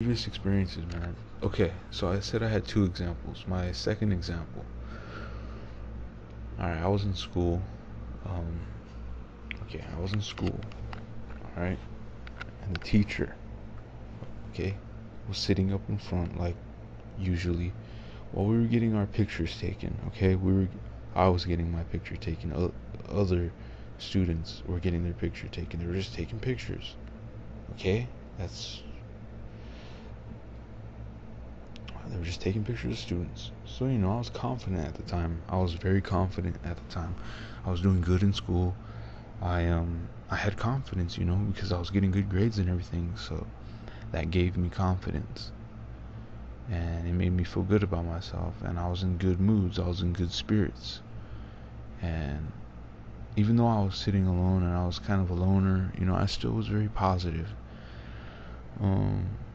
Previous experiences, man. Okay, so I said I had two examples. My second example. Alright, I was in school. Um, I was in school. Alright, and the teacher, okay, was sitting up in front, like usually, while we were getting our pictures taken. Okay, I was getting my picture taken. Other students were getting their picture taken. They were just taking pictures. Okay, that's They were just taking pictures of students. So, I was confident at the time. I was very confident at the time. I was doing good in school. I had confidence, because I was getting good grades and everything. So that gave me confidence. And it made me feel good about myself. And I was in good moods. I was in good spirits. And even though I was sitting alone and I was kind of a loner, I still was very positive.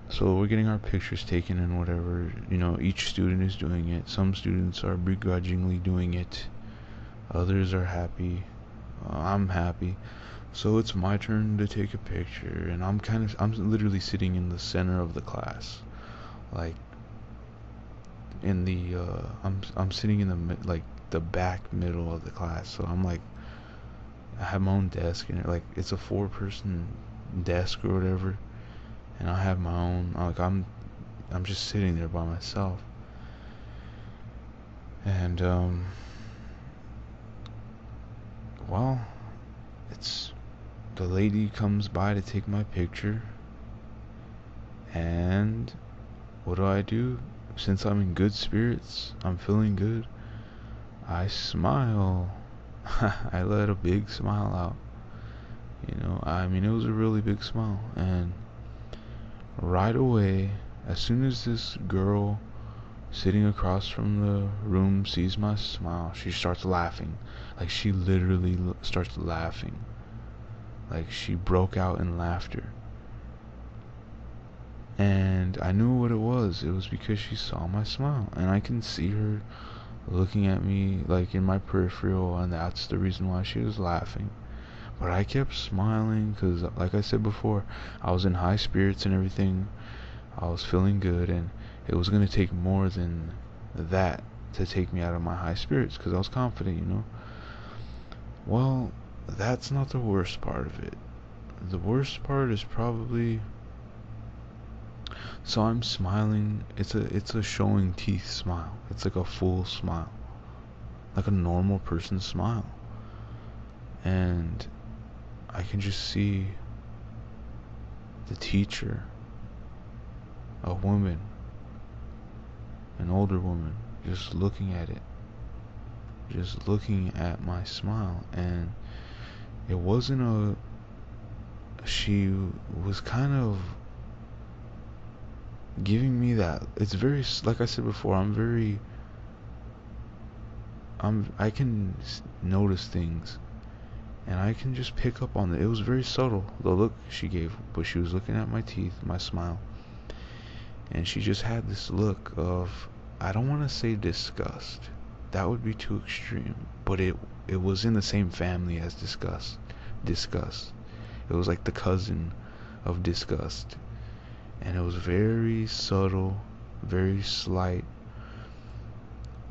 So we're getting our pictures taken and whatever. Each student is doing it. Some students are begrudgingly doing it. Others are happy. I'm happy. So it's my turn to take a picture, and I'm literally sitting in the center of the class, like I'm sitting in the back middle of the class. So I'm like, I have my own desk, and it's a 4-person desk or whatever, and I have my own. I'm just sitting there by myself, and well, it's the lady comes by to take my picture, and what do? Since I'm in good spirits, I'm feeling good. I smile. I let a big smile out. It was a really big smile, and right away, as soon as this girl sitting across from the room sees my smile, she starts laughing. Like, she literally starts laughing. Like, she broke out in laughter. And I knew what it was. It was because she saw my smile. And I can see her looking at me, like, in my peripheral, and that's the reason why she was laughing. But I kept smiling because, like I said before, I was in high spirits and everything. I was feeling good, and it was going to take more than that to take me out of my high spirits because I was confident. Well, that's not the worst part of it. The worst part is probably, so I'm smiling. It's a showing teeth smile. It's like a full smile, like a normal person's smile. And I can just see the teacher, a woman, an older woman, just looking at it, just looking at my smile. And it wasn't she was kind of giving me that. It's very, like I said before, I can notice things, and I can just pick up on it. It was very subtle, the look she gave, but she was looking at my teeth, my smile, and she just had this look of, I don't want to say disgust. That would be too extreme, but it was in the same family as disgust. Disgust. It was like the cousin of disgust, and it was very subtle, very slight.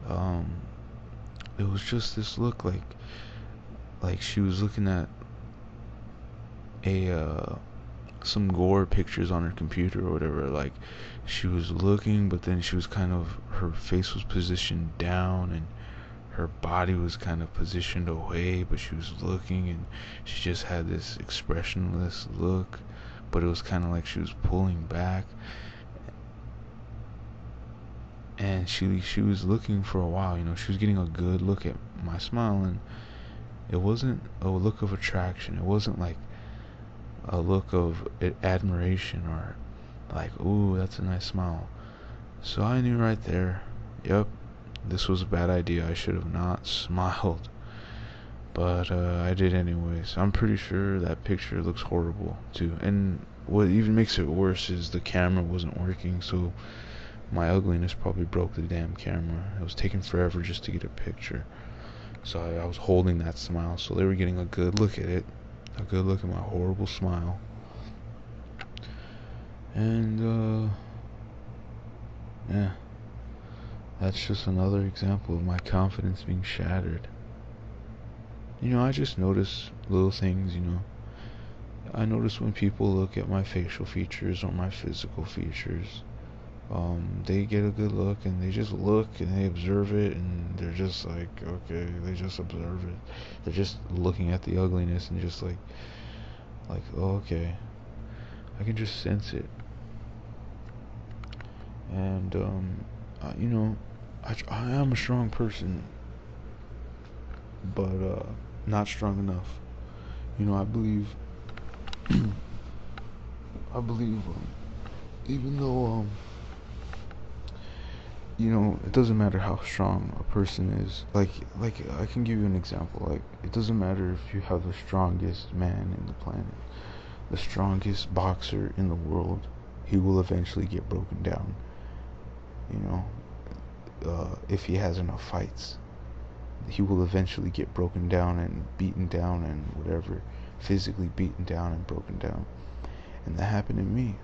Um, it was just this look, like she was looking at a some gore pictures on her computer or whatever. Like, she was looking, but then she was her face was positioned down, and her body was kind of positioned away, but she was looking, and she just had this expressionless look, but it was kind of like she was pulling back, and she was looking for a while. She was getting a good look at my smile, and it wasn't a look of attraction. It wasn't like a look of admiration or like, ooh, that's a nice smile. So I knew right there, yep, this was a bad idea. I should have not smiled, but I did anyways. I'm pretty sure that picture looks horrible too, and what even makes it worse is the camera wasn't working, so my ugliness probably broke the damn camera. It was taking forever just to get a picture. So I was holding that smile, so they were getting a good look at it, a good look at my horrible smile. And yeah, that's just another example of my confidence being shattered. I just notice little things. I notice when people look at my facial features or my physical features, they get a good look and they just look and they observe it and they're just like, okay, they just observe it. They're just looking at the ugliness and just like, oh, okay, I can just sense it. And, I am a strong person, but, not strong enough. I believe, even though, it doesn't matter how strong a person is. Like I can give you an example. Like, it doesn't matter if you have the strongest man in the planet, the strongest boxer in the world. He will eventually get broken down. You know, if he has enough fights, he will eventually get broken down and beaten down and whatever, physically beaten down and broken down. And that happened to me.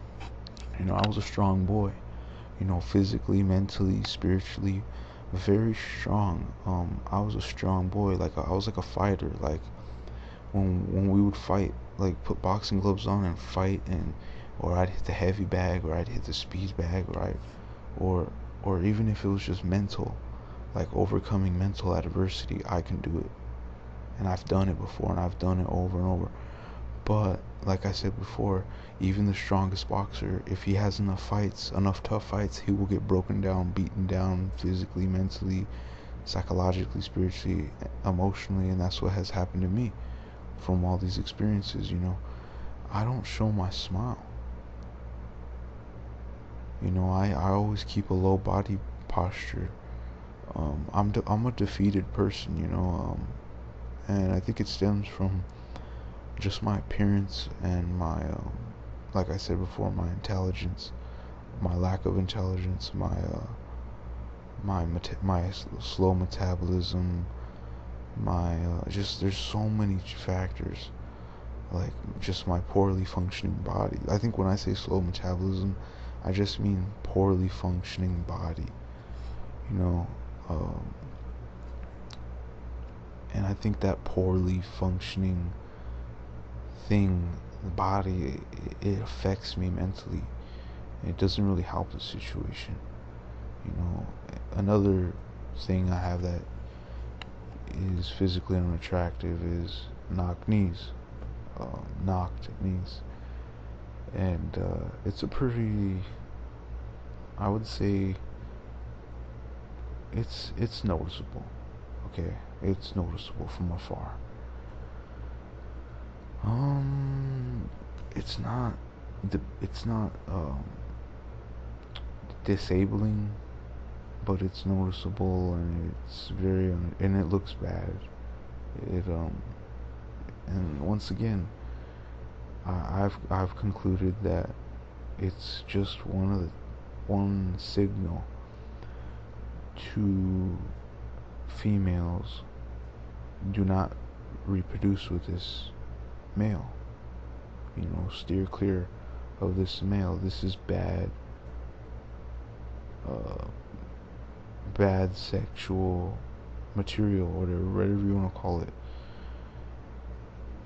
I was a strong boy. Physically, mentally, spiritually, very strong. I was a strong boy. Like, I was like a fighter. Like, when we would fight, like, put boxing gloves on and fight, and or I'd hit the heavy bag, or I'd hit the speed bag, or or even if it was just mental, like overcoming mental adversity, I can do it. And I've done it before, and I've done it over and over. But like I said before, even the strongest boxer, if he has enough fights, enough tough fights, he will get broken down, beaten down, physically, mentally, psychologically, spiritually, emotionally. And that's what has happened to me from all these experiences. I don't show my smile. I always keep a low body posture. I'm a defeated person. And I think it stems from just my appearance and my, like I said before, my intelligence, my lack of intelligence, my slow metabolism, my just there's so many factors, like just my poorly functioning body. I think when I say slow metabolism, I just mean poorly functioning body. You know, um, and I think that poorly functioning thing, the body, it affects me mentally. It doesn't really help the situation. Another thing I have that is physically unattractive is knocked knees, and it's a pretty, I would say, it's noticeable. Okay, it's noticeable from afar. Um, it's not, it's not disabling, but it's noticeable and it's and it looks bad. It and once again, I've concluded that it's just one signal to females: do not reproduce with this male. Steer clear of this male. This is uh, bad sexual material, or whatever you want to call it.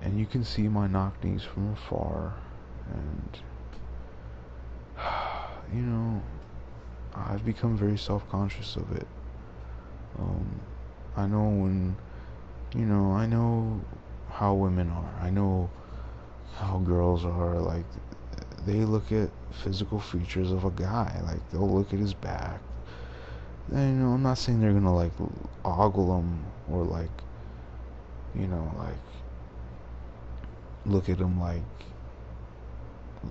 And you can see my knock knees from afar, and I've become very self-conscious of it. I know when, I know how women are. I know how girls are. Like, they look at physical features of a guy. Like, they'll look at his back. And, I'm not saying they're gonna like ogle him, or like, like look at him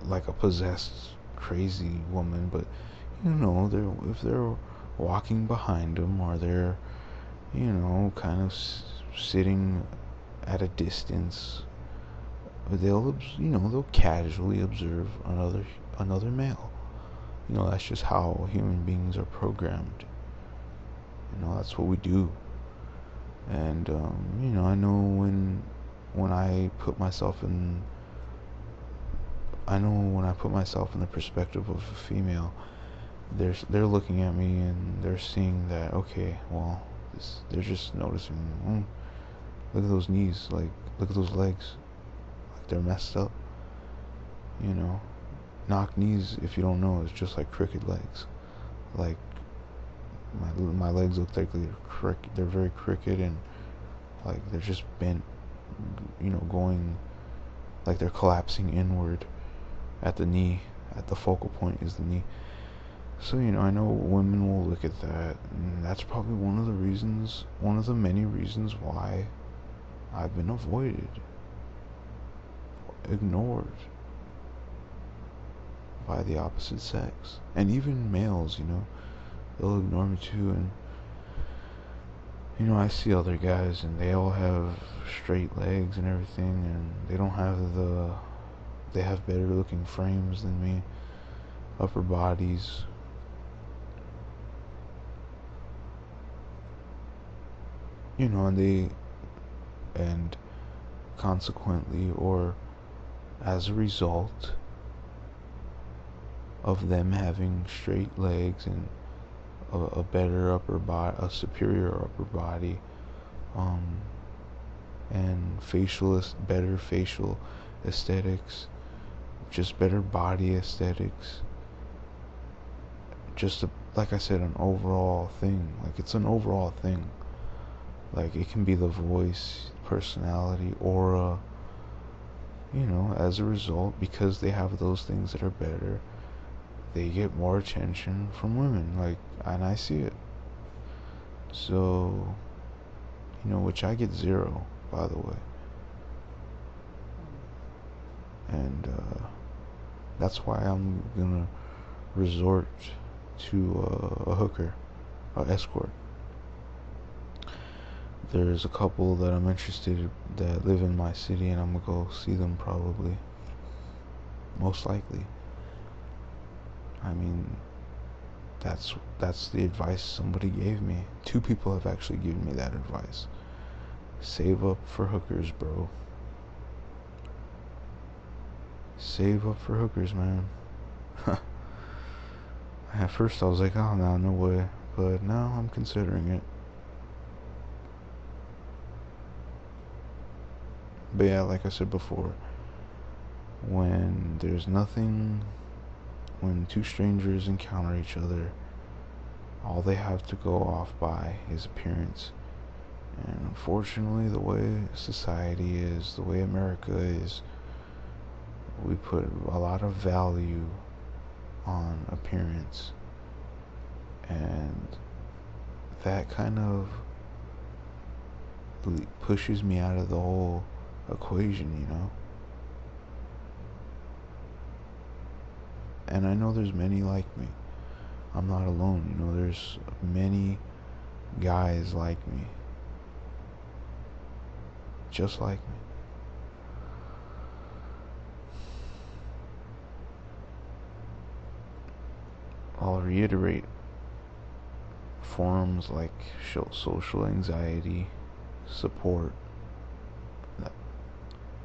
like a possessed crazy woman. But they're if they're walking behind him, or they're kind of sitting at a distance, they'll casually observe another male. That's just how human beings are programmed. That's what we do. And I know when I put myself in I know when I put myself in the perspective of a female, they're looking at me and they're seeing that, okay, well, they're just noticing, look at those knees, like, look at those legs, like they're messed up, you know. Knock knees, if you don't know, is just like crooked legs. Like my legs look like they're very crooked, and like they're just bent, going like they're collapsing inward at the knee. At the focal point is the knee. So, I know women will look at that, and that's probably one of the many reasons why I've been avoided, ignored by the opposite sex. And even males, they'll ignore me too. And, I see other guys and they all have straight legs and everything, and they have better looking frames than me, upper bodies. And consequently, or as a result of them having straight legs and a better upper body, a superior upper body, and better facial aesthetics, just better body aesthetics, like I said, an overall thing. Like, it's an overall thing. Like, it can be the voice, personality, aura, as a result, because they have those things that are better, they get more attention from women. Like, and I see it. So, which I get zero, by the way. And that's why I'm gonna resort to a hooker, a escort. There's a couple that I'm interested that live in my city, and I'm gonna go see them probably, most likely. I mean, that's the advice somebody gave me. 2 people have actually given me that advice. Save up for hookers, bro. Save up for hookers, man. At first I was like, oh no, no way. But now I'm considering it. But yeah, like I said before, when 2 strangers encounter each other, all they have to go off by is appearance. And unfortunately, the way society is, the way America is, we put a lot of value on appearance. And that kind of pushes me out of the whole equation, And I know there's many like me. I'm not alone, there's many guys like me. Just like me. I'll reiterate, forums like social anxiety support,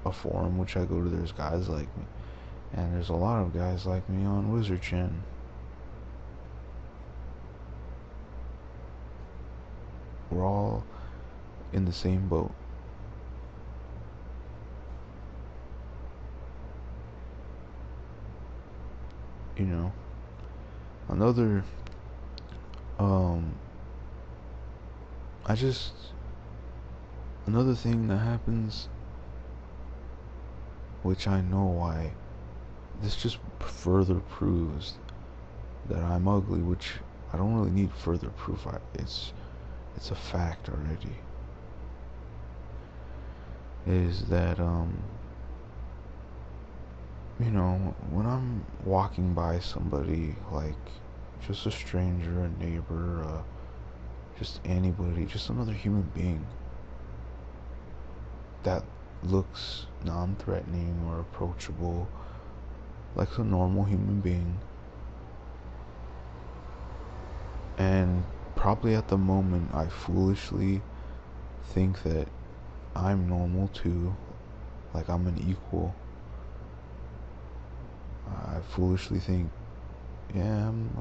a forum which I go to, there's guys like me. And there's a lot of guys like me on Wizard Chin. We're all in the same boat. Another another thing that happens, which I know why, this just further proves that I'm ugly, which I don't really need further proof. It's a fact already. Is that when I'm walking by somebody, like just a stranger, a neighbor, just anybody, just another human being that looks non-threatening or approachable, like a normal human being, and probably at the moment I foolishly think that I'm normal too, like I'm an equal, foolishly think, yeah, I'm